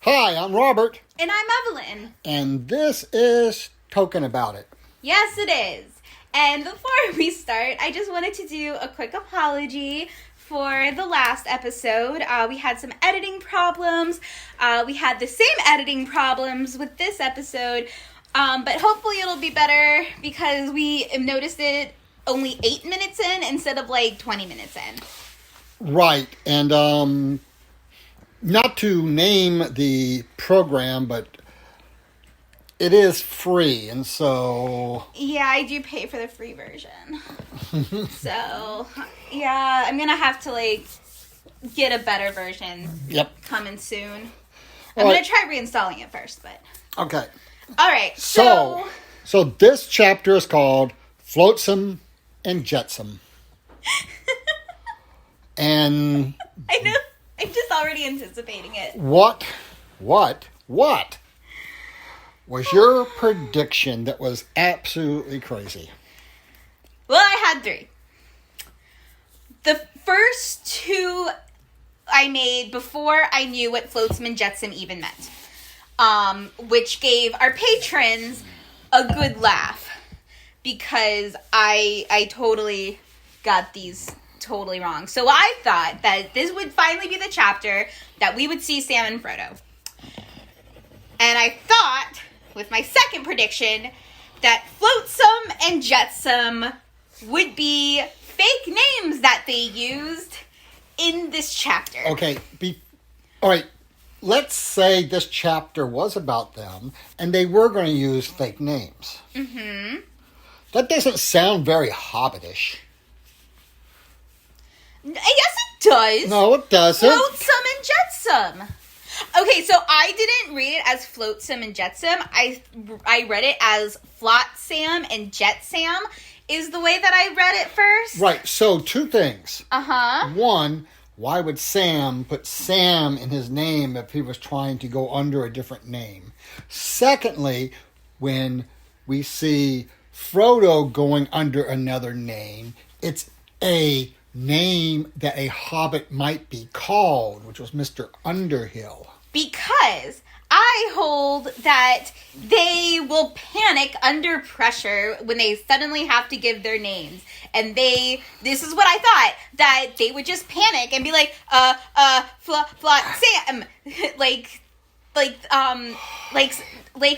Hi, I'm Robert. And I'm Evelyn. And this is Talking About It. Yes, it is. And before we start, I just wanted to do a quick apology for the last episode. We had some editing problems. We had the same editing problems with this episode. But hopefully it'll be better because we noticed it only 8 minutes in instead of like 20 minutes in. Right. And not to name the program, but it is free. And so... Yeah, I do pay for the free version. So, yeah, I'm going to have to get a better version. Yep. Coming soon. I'm going to try reinstalling it first, but... Okay. All right, So this chapter is called Floatsam and Jetsam. And... I know. I'm just already anticipating it. What was your prediction that was absolutely crazy? Well, I had 3. The first 2 I made before I knew what Floatsam and Jetsam even meant. Which gave our patrons a good laugh. Because I totally got these totally wrong. So I thought that this would finally be the chapter that we would see Sam and Frodo. And I thought, with my second prediction, that Floatsam and Jetsam would be fake names that they used in this chapter. Okay, all right, let's say this chapter was about them, and they were going to use fake names. Mm-hmm. That doesn't sound very Hobbitish. Yes, it does. No, it doesn't. Floatsam and Jetsam. Okay, so I didn't read it as Floatsam and Jetsam. I read it as Flotsam and Jetsam is the way that I read it first. Right, so 2 things. Uh-huh. 1, why would Sam put Sam in his name if he was trying to go under a different name? Secondly, when we see Frodo going under another name, it's a name that a hobbit might be called, which was Mr. Underhill. Because I hold that they will panic under pressure when they suddenly have to give their names. And this is what I thought, that they would just panic and be like, Sam. like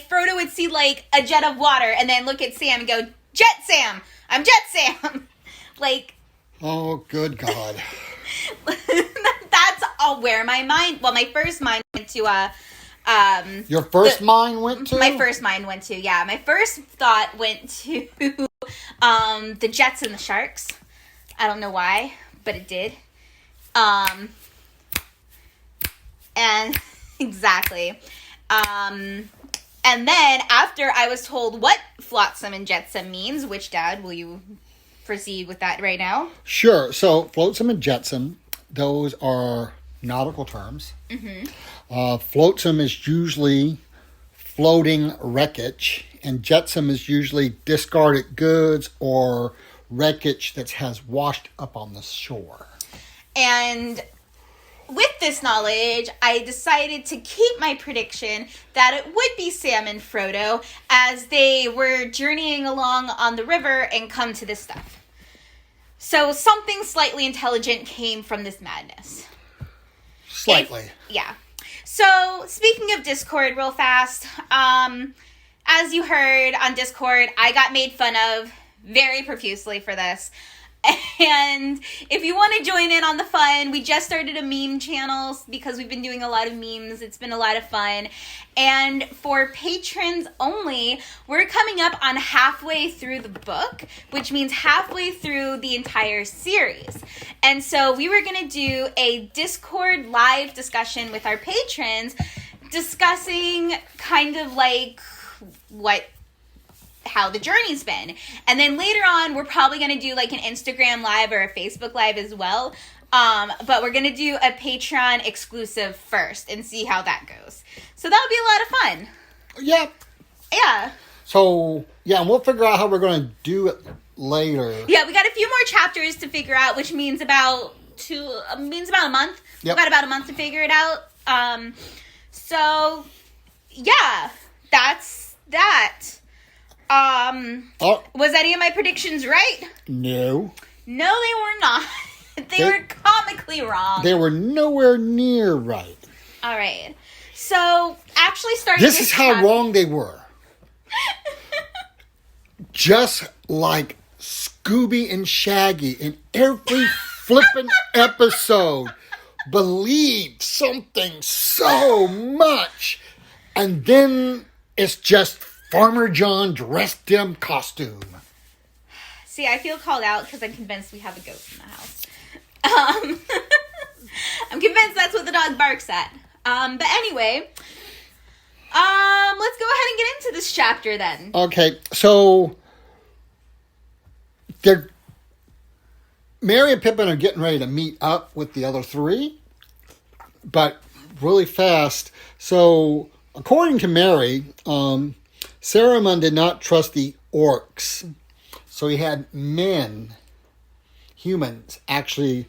Frodo would see a jet of water and then look at Sam and go, Jetsam, I'm Jetsam. Oh, good God. That's where my first mind went to, Your first mind went to? My first mind went to, yeah. My first thought went to, the Jets and the Sharks. I don't know why, but it did. And, exactly. And then, after I was told what Flotsam and Jetsam means, which, Dad, will you proceed with that right now? Sure. So, Floatsam and Jetsam, those are nautical terms. Mm-hmm. Floatsam is usually floating wreckage, and Jetsam is usually discarded goods or wreckage that has washed up on the shore. And with this knowledge, I decided to keep my prediction that it would be Sam and Frodo as they were journeying along on the river and come to this stuff. So something slightly intelligent came from this madness. Slightly. Yeah. So, speaking of Discord real fast, as you heard on Discord, I got made fun of very profusely for this. And if you want to join in on the fun, we just started a meme channel because we've been doing a lot of memes. It's been a lot of fun. And for patrons only, we're coming up on halfway through the book, which means halfway through the entire series. And so we were going to do a Discord live discussion with our patrons discussing kind of how the journey's been. And then later on, we're probably going to do an Instagram live or a Facebook live as well. But we're going to do a Patreon exclusive first and see how that goes. So that'll be a lot of fun. Yep. Yeah. So, yeah, and we'll figure out how we're going to do it later. Yeah, we got a few more chapters to figure out, which means about a month. Yep. We've got about a month to figure it out. So, yeah, that's that. Was any of my predictions right? No. No, they were not. They were comically wrong. They were nowhere near right. All right. So, actually starting This is how wrong they were. Just like Scooby and Shaggy in every flippin' episode believed something so much, and then it's just Farmer John dressed in costume. See, I feel called out because I'm convinced we have a goat in the house. I'm convinced that's what the dog barks at. But anyway, let's go ahead and get into this chapter then. Okay, so Mary and Pippin are getting ready to meet up with the other three, but really fast. So, according to Mary, Saruman did not trust the orcs, so he had humans, actually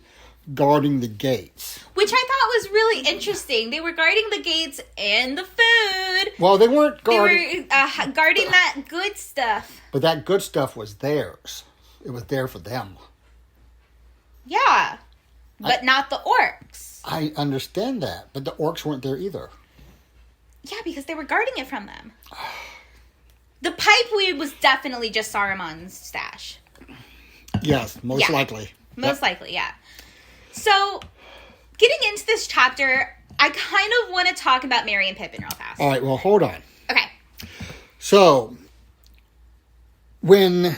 guarding the gates. Which I thought was really interesting. They were guarding the gates and the food. Well, they weren't guarding... They were guarding that good stuff. But that good stuff was theirs. It was there for them. Yeah. But not the orcs. I understand that, but the orcs weren't there either. Yeah, because they were guarding it from them. The pipeweed was definitely just Saruman's stash. Yes, most likely. Most likely, yeah. So, getting into this chapter, I kind of want to talk about Merry and Pippin real fast. All right, well, hold on. Okay. So, when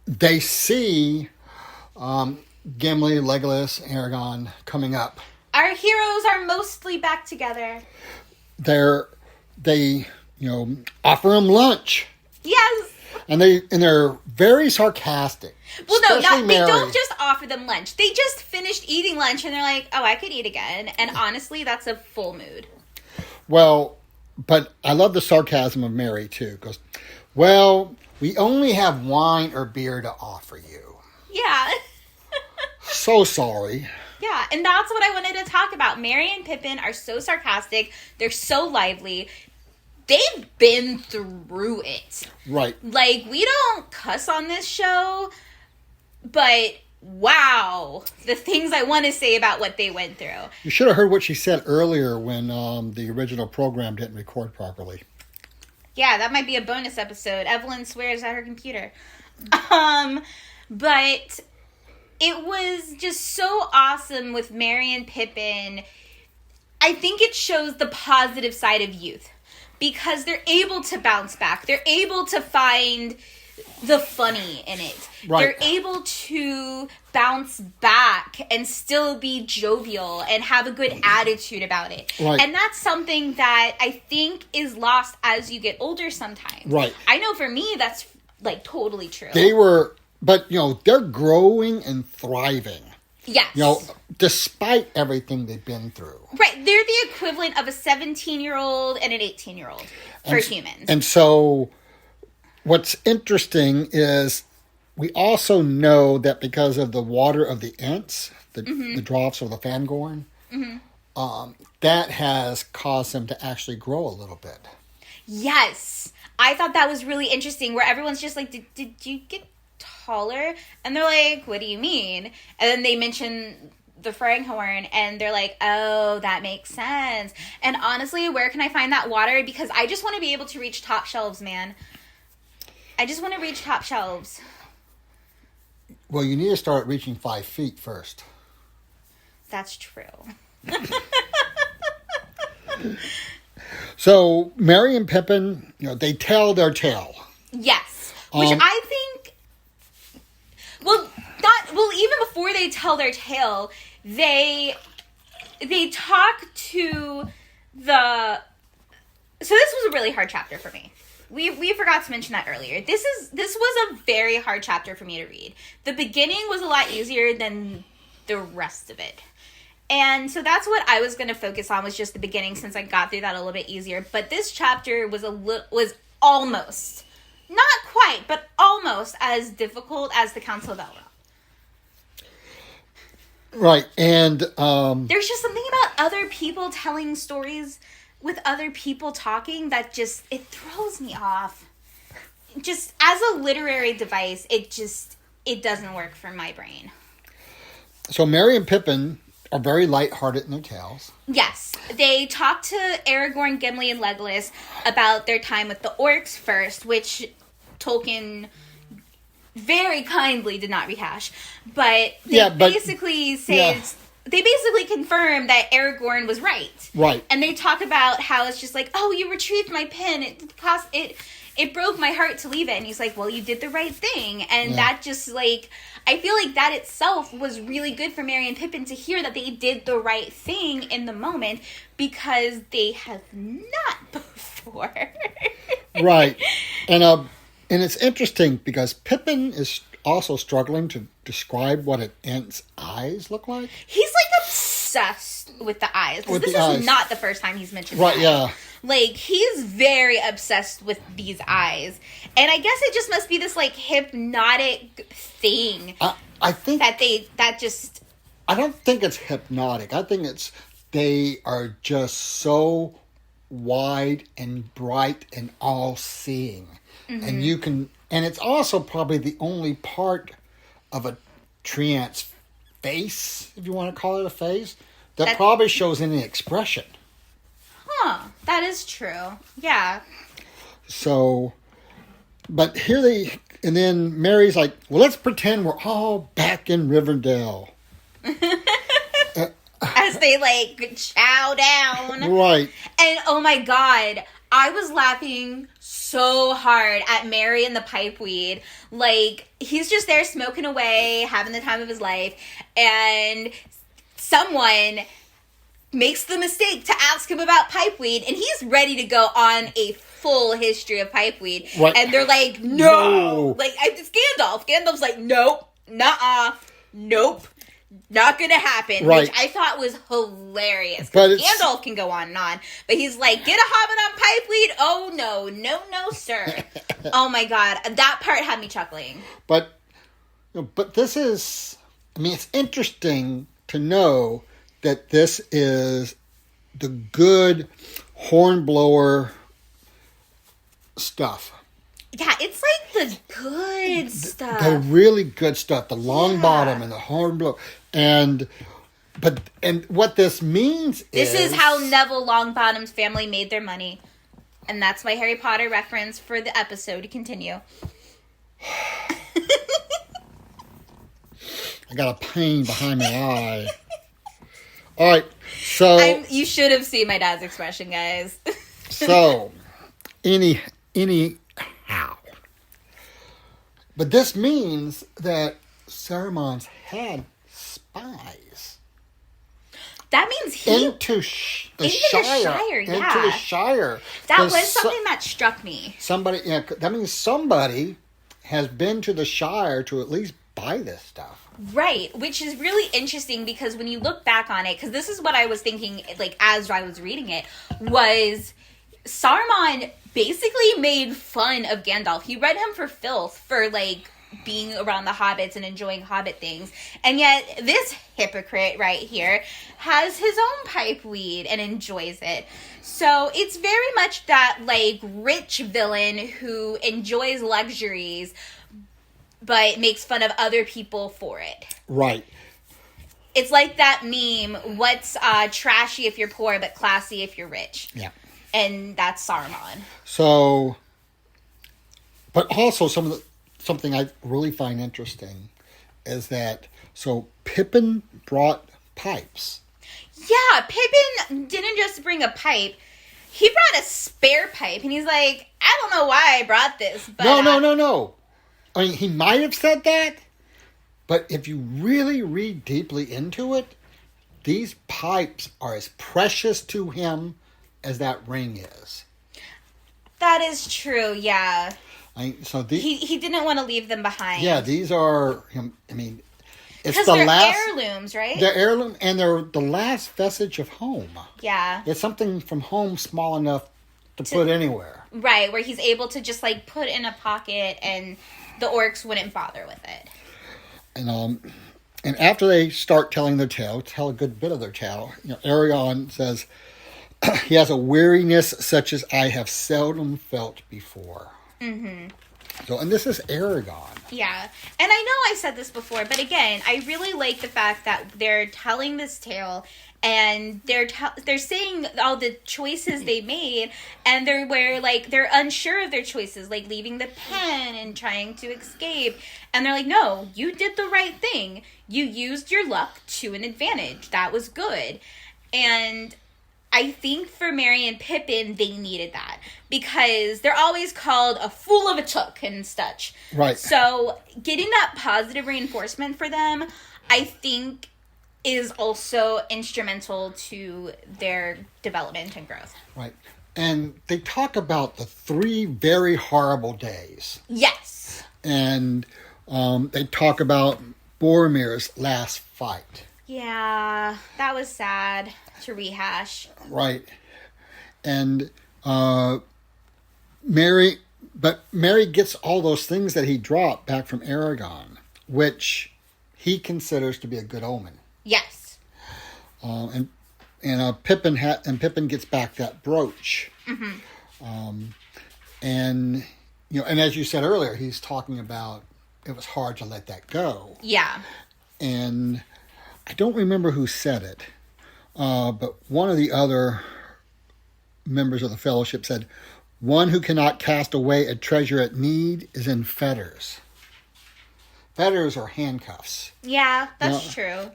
they see Gimli, Legolas, Aragorn coming up, our heroes are mostly back together. They offer them lunch. Yes. And they're very sarcastic. Well, no, Especially they Mary. don't just offer them lunch. They just finished eating lunch and they're like, oh, I could eat again. And honestly, that's a full mood. Well, but I love the sarcasm of Mary, too. Because, well, we only have wine or beer to offer you. Yeah. So sorry. Yeah, and that's what I wanted to talk about. Merry and Pippin are so sarcastic. They're so lively. They've been through it. Right. Like, we don't cuss on this show, but wow, the things I want to say about what they went through. You should have heard what she said earlier when the original program didn't record properly. Yeah, that might be a bonus episode. Evelyn swears at her computer. But it was just so awesome with Merry and Pippin. I think it shows the positive side of youth. Because they're able to bounce back. They're able to find the funny in it. Right. They're able to bounce back and still be jovial and have a good attitude about it. Right. And that's something that I think is lost as you get older sometimes. Right. I know for me that's like totally true. But they're growing and thriving. Yes. Despite everything they've been through. Right. They're the equivalent of a 17-year-old and an 18-year-old for humans. And so what's interesting is we also know that because of the water of the Ents, the drops or the Fangorn, that has caused them to actually grow a little bit. Yes. I thought that was really interesting where everyone's just like, did you get taller? And they're like, what do you mean? And then they mention the Franghorn and they're like, oh, that makes sense. And honestly, where can I find that water? Because I just want to be able to reach top shelves, man. I just want to reach top shelves. Well, you need to start reaching 5 feet first. That's true. So Merry and Pippin, they tell their tale. Yes. Which I think, even before they tell their tale, they talk to the... So this was a really hard chapter for me. We forgot to mention that earlier. This was a very hard chapter for me to read. The beginning was a lot easier than the rest of it. And so that's what I was going to focus on, was just the beginning, since I got through that a little bit easier. But this chapter was almost, not quite, but almost as difficult as the Council of Elrond. Right, and... there's just something about other people telling stories with other people talking that just, it throws me off. Just as a literary device, it doesn't work for my brain. So Merry and Pippin are very lighthearted in their tales. Yes. They talk to Aragorn, Gimli, and Legolas about their time with the orcs first, which Tolkien very kindly did not rehash. But they basically say... Yeah. They basically confirm that Aragorn was right. Right. And they talk about how it's just like, oh, you retrieved my pen. It broke my heart to leave it. And he's like, well, you did the right thing. And that just, like, I feel like that itself was really good for Merry and Pippin to hear that they did the right thing in the moment because they have not before. Right. And it's interesting because Pippin is also struggling to describe what an ant's eyes look like. He's like obsessed with the eyes. This is not the first time he's mentioned right, eyes. Yeah. Like, he's very obsessed with these eyes. And I guess it just must be this, like, hypnotic thing. I think... I don't think it's hypnotic. I think it's... They are just so wide and bright and all-seeing. Mm-hmm. And you can... And it's also probably the only part of a tree ant's face, if you want to call it a face, that probably shows any expression. Huh. That is true. Yeah. So, but here and then Mary's like, well, let's pretend we're all back in Riverdale. As they, like, chow down. Right. And, oh my God, I was laughing so hard at Merry and the pipeweed. Like, he's just there smoking away, having the time of his life, and someone makes the mistake to ask him about pipeweed, and he's ready to go on a full history of pipeweed. Right. And they're like, no! Like, it's Gandalf. Gandalf's like, nope, nuh-uh, nope. Not gonna happen, right. Which I thought was hilarious. But Gandalf can go on and on, but he's like, get a hobbit on pipeweed? Oh no, sir. Oh my God, that part had me chuckling. But this is, I mean, it's interesting to know that this is the good hornblower stuff. Yeah, it's like the good stuff. The really good stuff. The long bottom and the hornblower. And what this means is... This is how Neville Longbottom's family made their money. And that's my Harry Potter reference for the episode to continue. I got a pain behind my eye. All right, so... You should have seen my dad's expression, guys. So, anyhow. But this means that Saruman's had spies. That means he... Into the Shire. Yeah. Into the Shire. That was something that struck me. That means somebody has been to the Shire to at least buy this stuff. Right, which is really interesting because when you look back on it, because this is what I was thinking, like, as I was reading it, was Saruman basically made fun of Gandalf. He read him for filth for, like, being around the hobbits and enjoying hobbit things. And yet, this hypocrite right here has his own pipeweed and enjoys it. So, it's very much that, like, rich villain who enjoys luxuries but makes fun of other people for it. Right. It's like that meme, what's trashy if you're poor but classy if you're rich. Yeah. And that's Saruman. So, but also something I really find interesting is that, so Pippin brought pipes. Yeah, Pippin didn't just bring a pipe. He brought a spare pipe. And he's like, I don't know why I brought this. But No. I mean, he might have said that. But if you really read deeply into it, these pipes are as precious to him as that ring is. That is true, yeah. He didn't want to leave them behind. Yeah, these are, I mean, it's because they're heirlooms, right? They're heirloom, and they're the last vestige of home. Yeah. It's something from home small enough to put anywhere. Right, where he's able to just, like, put in a pocket and the orcs wouldn't bother with it. And after they start telling their tale, tell a good bit of their tale, Aragorn says, he has a weariness such as I have seldom felt before. Mm-hmm. So, and this is Aragon. Yeah. And I know I said this before, but again, I really like the fact that they're telling this tale and they're saying all the choices they made, and they're unsure of their choices, like leaving the pen and trying to escape. And they're like, no, you did the right thing. You used your luck to an advantage. That was good. And I think for Merry and Pippin, they needed that because they're always called a fool of a took and such. Right. So getting that positive reinforcement for them, I think, is also instrumental to their development and growth. Right. And they talk about the 3 very horrible days. Yes. And they talk about Boromir's last fight. Yeah, that was sad to rehash. Right. And Merry gets all those things that he dropped back from Aragon, which he considers to be a good omen. Yes. And Pippin gets back that brooch. Mm-hmm. And as you said earlier, he's talking about it was hard to let that go. Yeah. And I don't remember who said it, but one of the other members of the fellowship said, "One who cannot cast away a treasure at need is in fetters." Fetters are handcuffs. Yeah, that's true.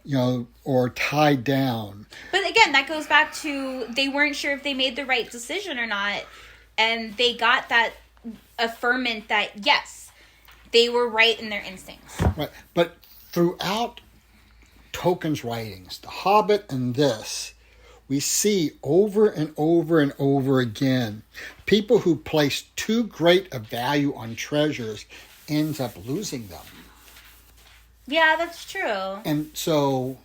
Or tied down. But again, that goes back to they weren't sure if they made the right decision or not. And they got that affirmation that, yes, they were right in their instincts. Right. But throughout Tolkien's writings, The Hobbit and this, we see over and over and over again, people who place too great a value on treasures ends up losing them. Yeah, that's true. And so,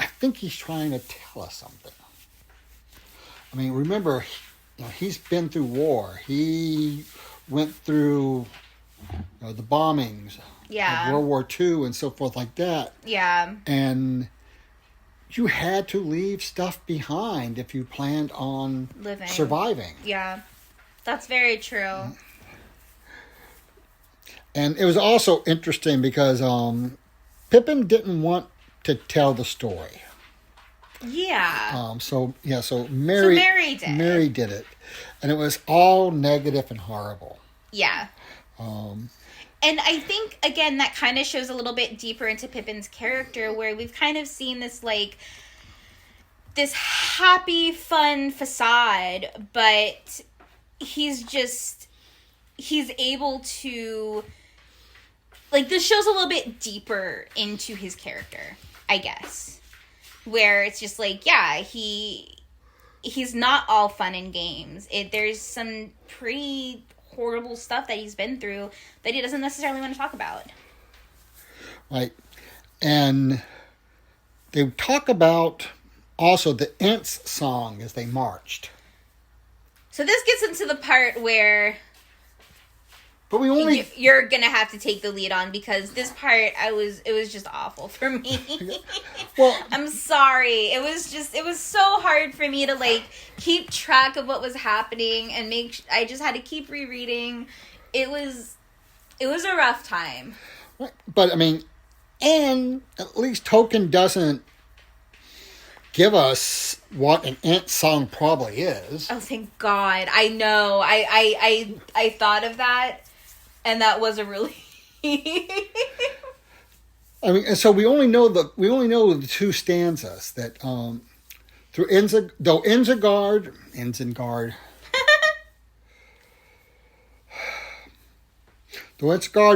I think he's trying to tell us something. I mean, remember, he's been through war. He went through the bombings of World War II and so forth like that. Yeah. And you had to leave stuff behind if you planned on surviving. Yeah, that's very true. And it was also interesting because Pippin didn't want to tell the story. Yeah. So Merry did. Merry did it, and it was all negative and horrible. Yeah. And I think again that kind of shows a little bit deeper into Pippin's character, where we've kind of seen this this happy, fun facade, but he's able to. This shows a little bit deeper into his character, I guess. Where it's just he's not all fun and games. There's some pretty horrible stuff that he's been through that he doesn't necessarily want to talk about. Right. And they talk about also the Ents song as they marched. So this gets into the part where... But we only... You're going to have to take the lead on, because this part, it was just awful for me. Well, I'm sorry. It was so hard for me to, keep track of what was happening and I just had to keep rereading. It was a rough time. But, I mean, and at least Tolkien doesn't give us what an Ent song probably is. Oh, thank God. I know. I thought of that. And that was a really... I mean, and so we only know the 2 stanzas that through Isengard, though Isengard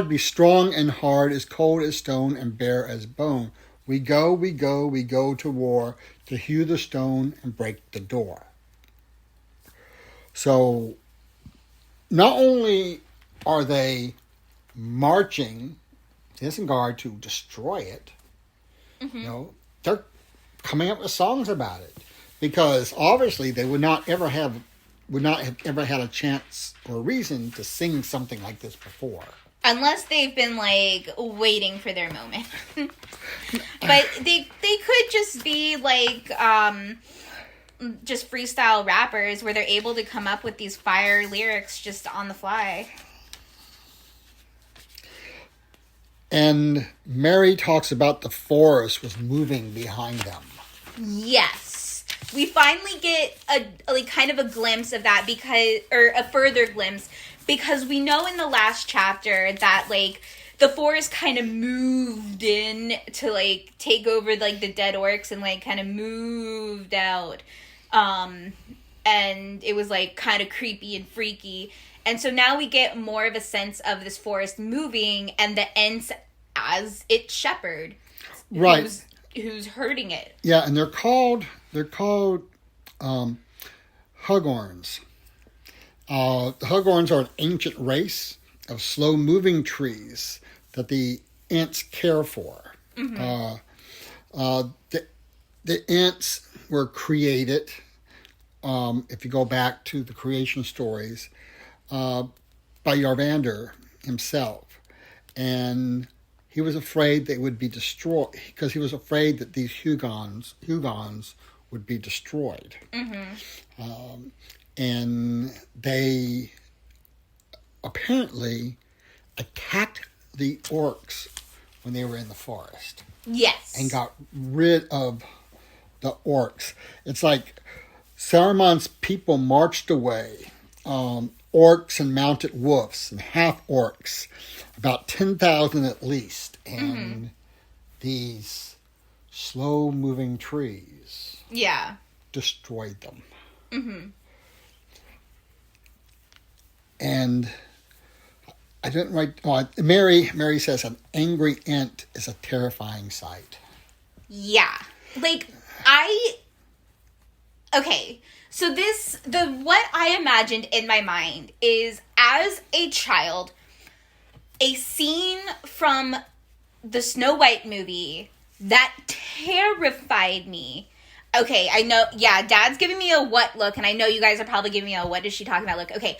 be strong and hard, as cold as stone and bare as bone, we go to war to hew the stone and break the door. So not only are they marching Isengard to destroy it, they're coming up with songs about it, because obviously they would not have ever had a chance or a reason to sing something like this before. Unless they've been waiting for their moment. But they could just be just freestyle rappers where they're able to come up with these fire lyrics just on the fly. And Mary talks about the forest was moving behind them. Yes. We finally get a kind of a glimpse of that or a further glimpse, because we know in the last chapter that, like, the forest kind of moved in to, like, take over, like, the dead orcs and, like, kind of moved out. And it was, like, kind of creepy and freaky. And so now we get more of a sense of this forest moving and the Ents as its shepherd. Right. Who's herding it. Yeah, and they're called huggorns. The huggorns are an ancient race of slow-moving trees that the Ents care for. Mm-hmm. The Ents were created, if you go back to the creation stories, by Yarvander himself. And he was afraid they would be destroyed, because he was afraid that these Hugons would be destroyed. Mm-hmm. And they apparently attacked the orcs when they were in the forest. Yes. And got rid of the orcs. It's like Saruman's people marched away. Orcs and mounted wolves and half-orcs. About 10,000 at least. And these slow-moving trees destroyed them. Mm-hmm. And I didn't write... Mary says an angry Ent is a terrifying sight. Yeah. Like, okay, so what I imagined in my mind is, as a child, a scene from the Snow White movie that terrified me. Okay, I know, Dad's giving me a what look, and I know you guys are probably giving me a what is she talking about look. Okay,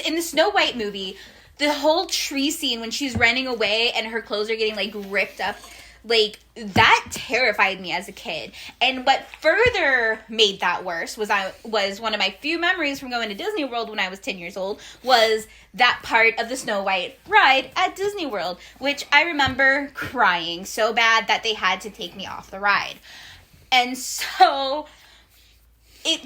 in the Snow White movie, the whole tree scene when she's running away and her clothes are getting, like, ripped up, like, that terrified me as a kid. And what further made that worse was one of my few memories from going to Disney World when I was 10 years old, was that part of the Snow White ride at Disney World, which I remember crying so bad that they had to take me off the ride. And so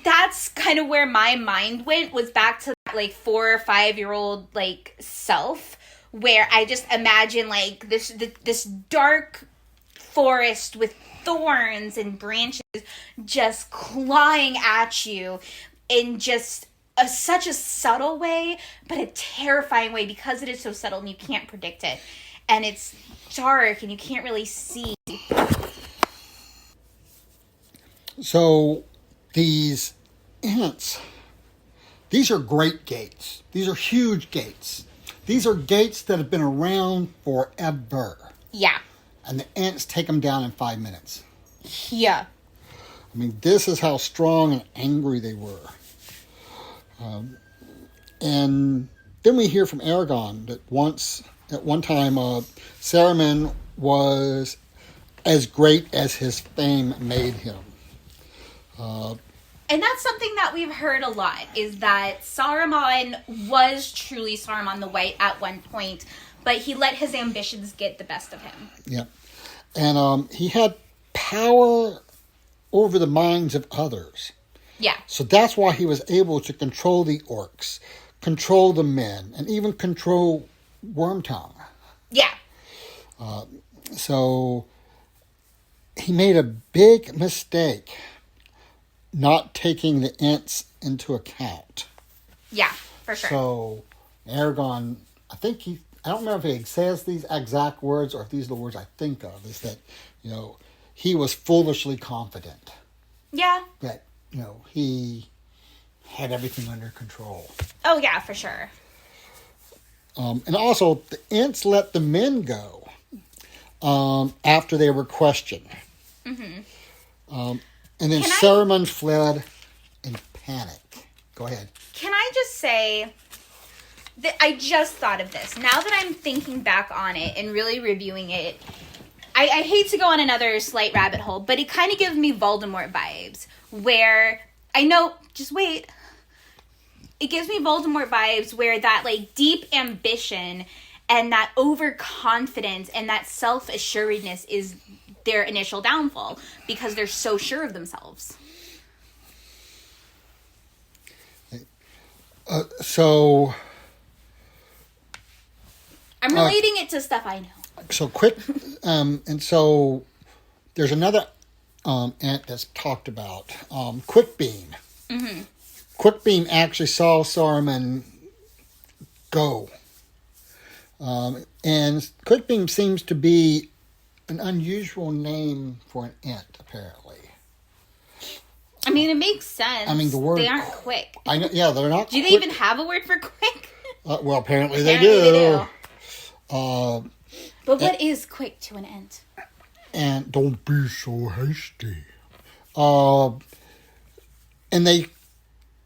that's kind of where my mind went, was back to, like, 4 or 5 year old, like, self, where I just imagine, like, this dark forest with thorns and branches just clawing at you in just such a subtle way, but a terrifying way, because it is so subtle and you can't predict it. And it's dark and you can't really see. So these Ents, these are great gates. These are huge gates. These are gates that have been around forever. Yeah. And the Ents take them down in 5 minutes. Yeah. I mean, this is how strong and angry they were. And then we hear from Aragon that at one time, Saruman was as great as his fame made him. And that's something that we've heard a lot, is that Saruman was truly Saruman the White at one point, but he let his ambitions get the best of him. Yeah. And he had power over the minds of others. Yeah. So that's why he was able to control the orcs, control the men, and even control Wormtongue. Yeah. So he made a big mistake not taking the Ents into account. Yeah, for sure. So Aragon, I don't remember if he says these exact words or if these are the words I think of, is that, he was foolishly confident. Yeah. That, he had everything under control. Oh, yeah, for sure. And also, the Ents let the men go after they were questioned. Mm-hmm. And then Saruman fled in panic. Go ahead. Can I just say that I just thought of this. Now that I'm thinking back on it and really reviewing it, I hate to go on another slight rabbit hole, but it kind of gives me Voldemort vibes, where I know, just wait. It gives me Voldemort vibes where that, like, deep ambition and that overconfidence and that self-assuredness is their initial downfall because they're so sure of themselves. So... I'm relating it to stuff I know. So and so there's another ant that's talked about, Quickbeam. Mm-hmm. Quickbeam actually saw Saruman go. And Quickbeam seems to be an unusual name for an ant, apparently. I mean, it makes sense. I mean, the word... They aren't quick. I know, yeah, they're not Do quick. they even have a word for quick? Well, apparently they do. But what is quick to an ant? And don't be so hasty. And they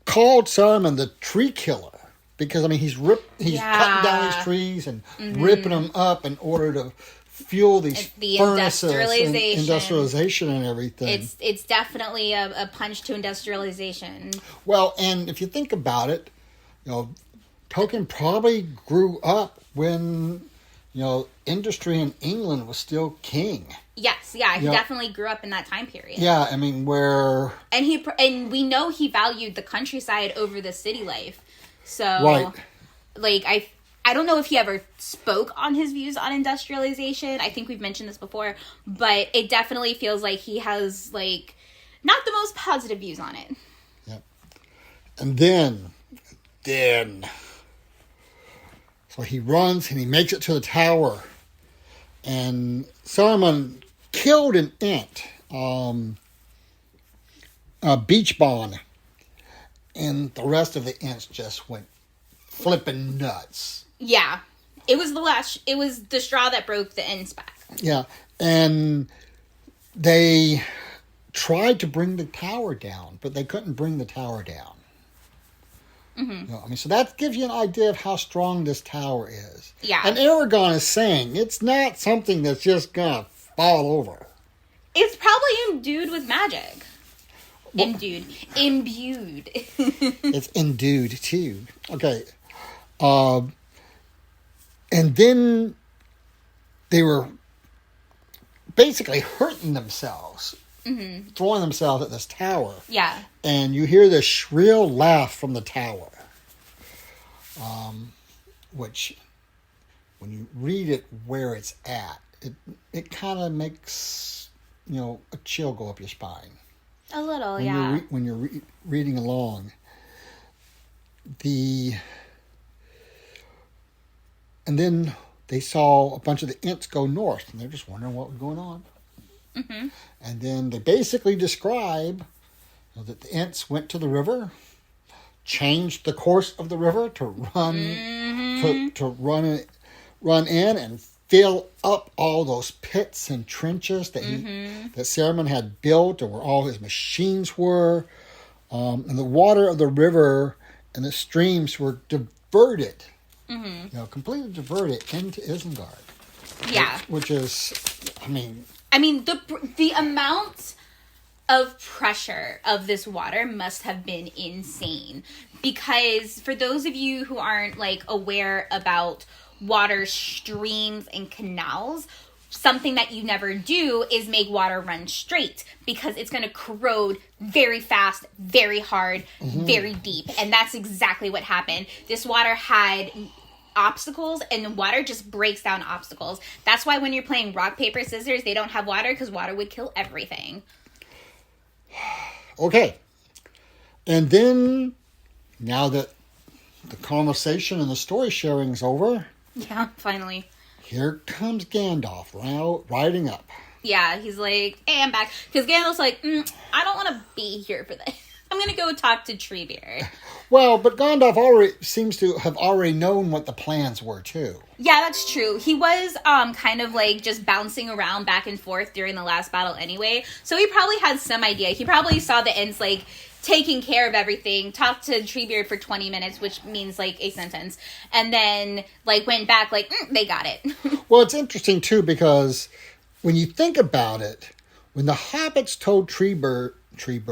called Saruman the tree killer because, I mean, he's cutting down these trees and ripping them up in order to fuel these furnaces and industrialization and everything. It's definitely a punch to industrialization. Well, and if you think about it, Tolkien probably grew up when industry in England was still king. Yes, yeah, he definitely grew up in that time period. Yeah, I mean, where... And we know he valued the countryside over the city life. So, right. Like, I don't know if he ever spoke on his views on industrialization. I think we've mentioned this before. But it definitely feels like he has, like, not the most positive views on it. Yep. And then... So he runs and he makes it to the tower. And Saruman killed an ant, a beach bond. And the rest of the ants just went flipping nuts. Yeah. It was the straw that broke the end's back. Yeah. And they tried to bring the tower down, but they couldn't bring the tower down. Mm-hmm. I mean, so that gives you an idea of how strong this tower is. Yeah. And Aragorn is saying it's not something that's just gonna fall over. It's probably endued with magic. Imbued. It's endued too. Okay. And then they were basically hurting themselves. Mm-hmm. Throwing themselves at this tower. Yeah. And you hear this shrill laugh from the tower. Which, when you read it where it's at, it kind of makes, a chill go up your spine. A little, when you're reading along. And then they saw a bunch of the Ents go north, and they're just wondering what was going on. Mm-hmm. And then they basically describe that the Ents went to the river, changed the course of the river to run to run in and fill up all those pits and trenches that that Saruman had built, and where all his machines were, and the water of the river and the streams were diverted, completely diverted into Isengard. Yeah, which is, I mean, the amount of pressure of this water must have been insane. Because for those of you who aren't, like, aware about water streams and canals, something that you never do is make water run straight, because it's going to corrode very fast, very hard, very deep. And that's exactly what happened. This water had obstacles, and the water just breaks down obstacles. That's why when you're playing rock, paper, scissors, they don't have water, because water would kill everything. Okay. And then, now that the conversation and the story sharing is over. Yeah, finally. Here comes Gandalf riding up. Yeah, he's like, hey, I'm back. Because Gandalf's like, I don't want to be here for this. I'm going to go talk to Treebeard. Well, but Gandalf already seems to have already known what the plans were, too. Yeah, that's true. He was kind of like just bouncing around back and forth during the last battle anyway. So he probably had some idea. He probably saw the Ents, like, taking care of everything, talked to Treebeard for 20 minutes, which means, like, a sentence. And then, like, went back, like, they got it. Well, it's interesting, too, because when you think about it, when the hobbits told Treebird, tweet.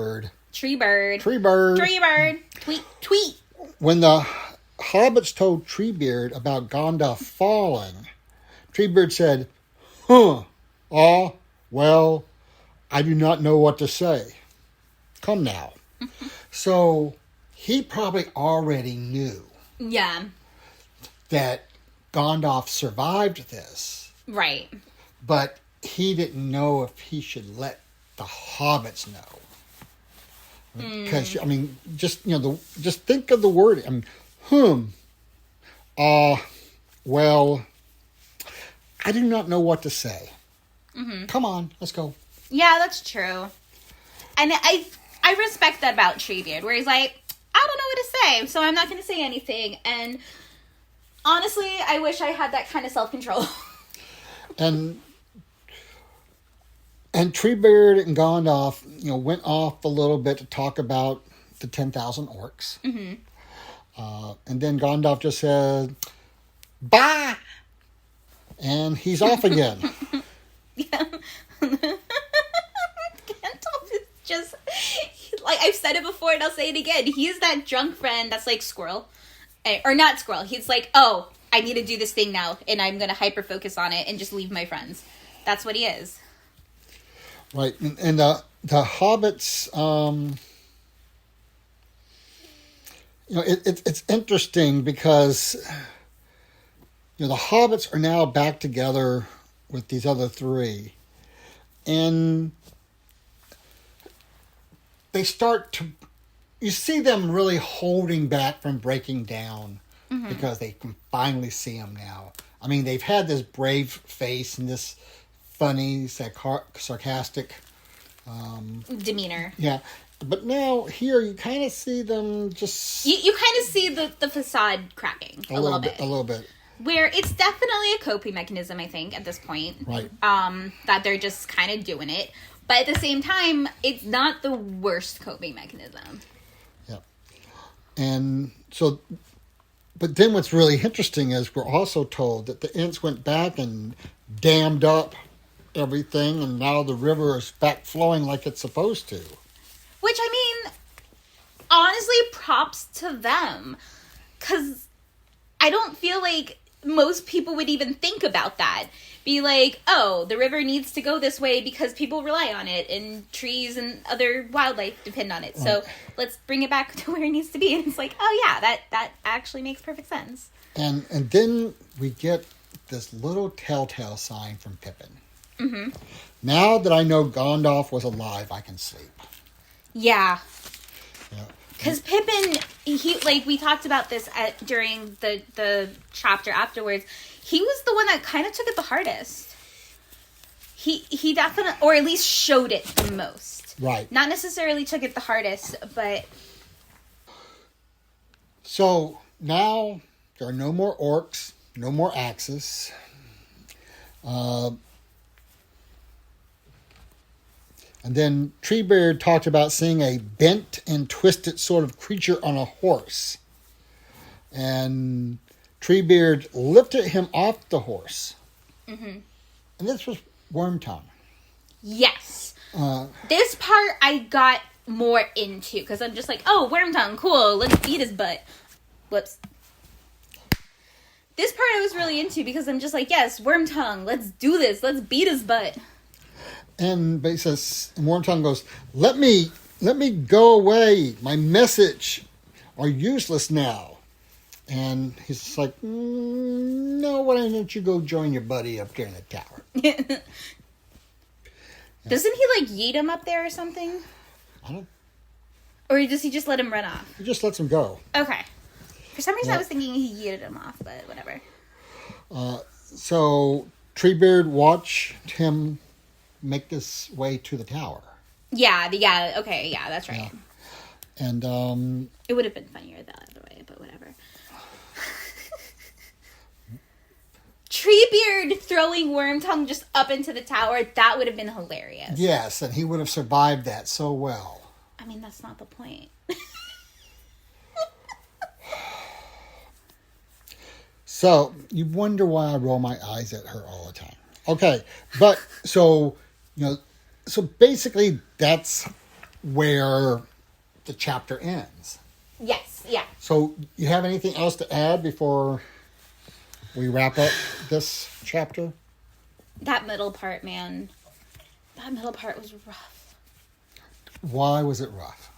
When the hobbits told Treebeard about Gandalf falling, Treebeard said, well, I do not know what to say. Come now. So he probably already knew that Gandalf survived this. Right. But he didn't know if he should let the hobbits know. Because, I mean, just think of the word. I mean, well, I do not know what to say. Mm-hmm. Come on, let's go. Yeah, that's true. And I respect that about Treebeard, where he's like, I don't know what to say, so I'm not going to say anything. And honestly, I wish I had that kind of self-control. And Treebeard and Gandalf, went off a little bit to talk about the 10,000 orcs. Mm-hmm. And then Gandalf just said, bye! And he's off again. Yeah. Gandalf is just, like I've said it before and I'll say it again. He's that drunk friend that's like Squirrel. Or not Squirrel. He's like, oh, I need to do this thing now. And I'm going to hyper-focus on it and just leave my friends. That's what he is. Right. And the hobbits, it's interesting because, the hobbits are now back together with these other three. And they start to, you see them really holding back from breaking down because they can finally see him now. I mean, they've had this brave face and this funny, sarcastic demeanor. Yeah. But now here you kind of see them just... You kind of see the facade cracking a little bit. A little bit. Where it's definitely a coping mechanism, I think, at this point. Right. That they're just kind of doing it. But at the same time, it's not the worst coping mechanism. Yeah. And so... But then what's really interesting is we're also told that the Ents went back and dammed up everything, and now the river is back flowing like it's supposed to. Which, I mean, honestly, props to them. Because I don't feel like most people would even think about that. Be like, oh, the river needs to go this way because people rely on it, and trees and other wildlife depend on it. Right. So let's bring it back to where it needs to be. And it's like, oh yeah, that actually makes perfect sense. And then we get this little telltale sign from Pippin. Mm-hmm. Now that I know Gandalf was alive, I can sleep. Yeah. Because Pippin, we talked about this during the chapter afterwards. He was the one that kind of took it the hardest. He definitely, or at least showed it the most. Right. Not necessarily took it the hardest, but... So, now, there are no more orcs, no more axes. And then Treebeard talked about seeing a bent and twisted sort of creature on a horse. And Treebeard lifted him off the horse. Mm-hmm. And this was Wormtongue. Yes. This part I got more into, because I'm just like, oh, Wormtongue, cool, let's beat his butt. Whoops. This part I was really into, because I'm just like, yes, Wormtongue, let's do this, let's beat his butt. And he says, and Wormtongue goes, let me go away. My message are useless now. And he's just like, no, why don't you go join your buddy up there in the tower? Doesn't he, yeet him up there or something? I don't... Or does he just let him run off? He just lets him go. Okay. For some reason I was thinking he yeeted him off, but whatever. So, Treebeard watched him make this way to the tower. Yeah, okay, yeah, that's right. Yeah. And, it would have been funnier the other way, but whatever. Treebeard throwing Wormtongue just up into the tower, that would have been hilarious. Yes, and he would have survived that so well. I mean, that's not the point. So, you wonder why I roll my eyes at her all the time. Okay, but so basically that's where the chapter ends. Yes, yeah. So you have anything else to add before we wrap up this chapter? That middle part, man. That middle part was rough. Why was it rough?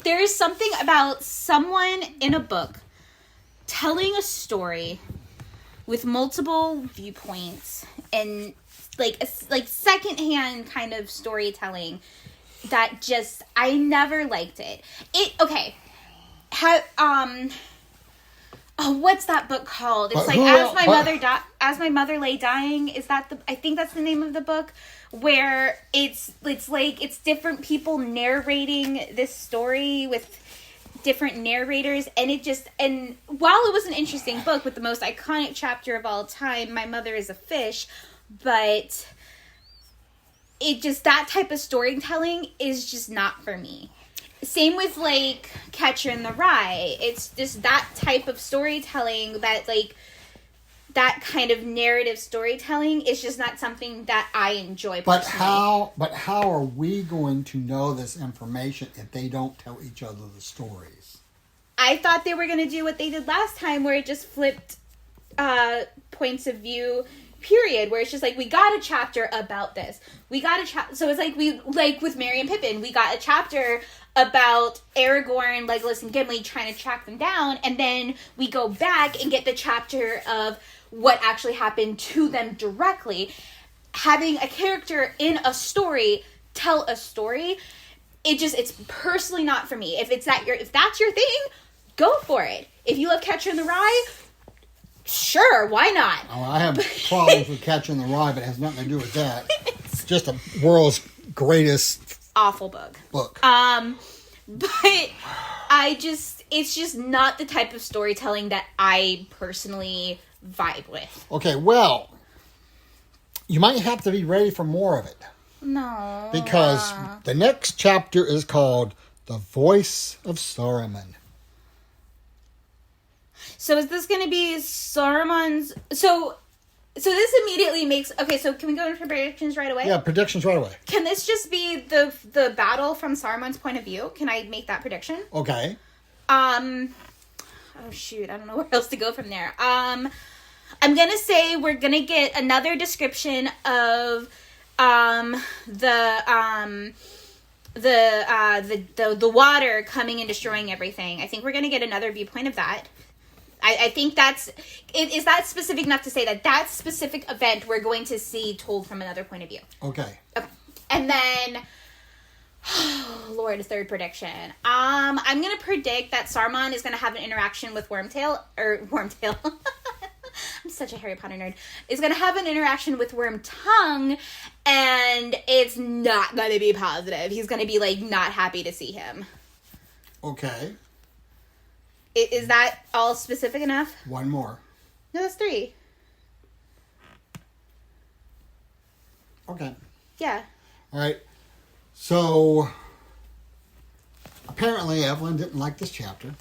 There is something about someone in a book telling a story with multiple viewpoints and like secondhand kind of storytelling that just, I never liked it. What's that book called? It's As My Mother Lay Dying. I think that's the name of the book, where it's different people narrating this story with different narrators, and while it was an interesting book with the most iconic chapter of all time, My Mother is a Fish, but that type of storytelling is just not for me. Same with, like, Catcher in the Rye. It's just that type of storytelling that kind of narrative storytelling is just not something that I enjoy personally. But how are we going to know this information if they don't tell each other the stories? I thought they were going to do what they did last time, where it just flipped points of view, period, where it's just like, we got a chapter about this. So it's like with Merry and Pippin, we got a chapter about Aragorn, Legolas, and Gimli trying to track them down, and then we go back and get the chapter of what actually happened to them directly. Having a character in a story tell a story, it's personally not for me. If that's your thing, go for it. If you love Catcher in the Rye, sure, why not? Oh, I have problems with Catcher in the Rye, but it has nothing to do with that. It's just the world's greatest awful book. But it's just not the type of storytelling that I personally vibe with. Okay, well, you might have to be ready for more of it. No. Because the next chapter is called The Voice of Saruman. So is this going to be Saruman's... So this immediately makes... Okay, so can we go into predictions right away? Yeah, predictions right away. Can this just be the battle from Saruman's point of view? Can I make that prediction? Okay. Oh, shoot. I don't know where else to go from there. I'm going to say we're going to get another description of the water coming and destroying everything. I think we're going to get another viewpoint of that. I think is that specific enough to say that specific event we're going to see told from another point of view. Okay. And then, Lord, a third prediction. I'm going to predict that Saruman is going to have an interaction with Wormtail. I'm such a Harry Potter nerd. Is going to have an interaction with Wormtongue, and it's not going to be positive. He's going to be, like, not happy to see him. Okay. Is that all specific enough? One more. No, that's 3. Okay. Yeah. All right. So, apparently Evelyn didn't like this chapter.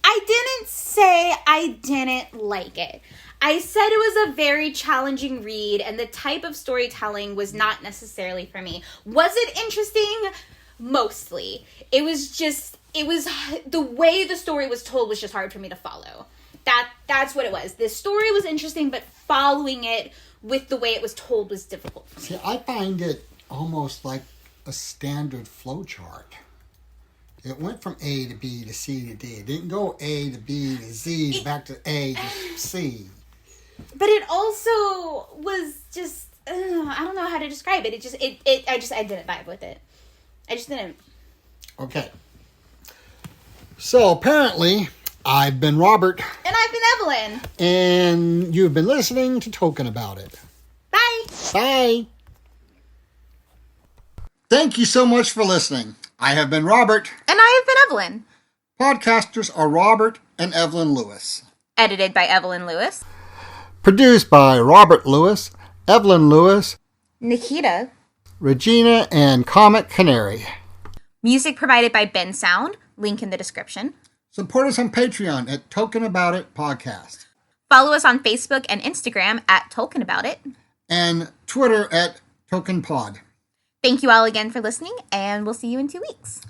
I didn't say I didn't like it. I said it was a very challenging read, and the type of storytelling was not necessarily for me. Was it interesting? Mostly. It was the way the story was told was just hard for me to follow. That's what it was. The story was interesting, but following it with the way it was told was difficult for me. See, I find it almost like a standard flowchart. It went from A to B to C to D. It didn't go A to B to Z back to A to C. But it also was just, I don't know how to describe it. I didn't vibe with it. I just didn't. Okay. So apparently, I've been Robert. And I've been Evelyn. And you've been listening to Token About It. Bye. Bye. Thank you so much for listening. I have been Robert. And I have been Evelyn. Podcasters are Robert and Evelyn Lewis. Edited by Evelyn Lewis. Produced by Robert Lewis, Evelyn Lewis, Nikita, Regina, and Comic Canary. Music provided by Ben Sound. Link in the description. Support us on Patreon at Token About It Podcast. Follow us on Facebook and Instagram at Tolkien About It. And Twitter at TokenPod. Thank you all again for listening, and we'll see you in 2 weeks.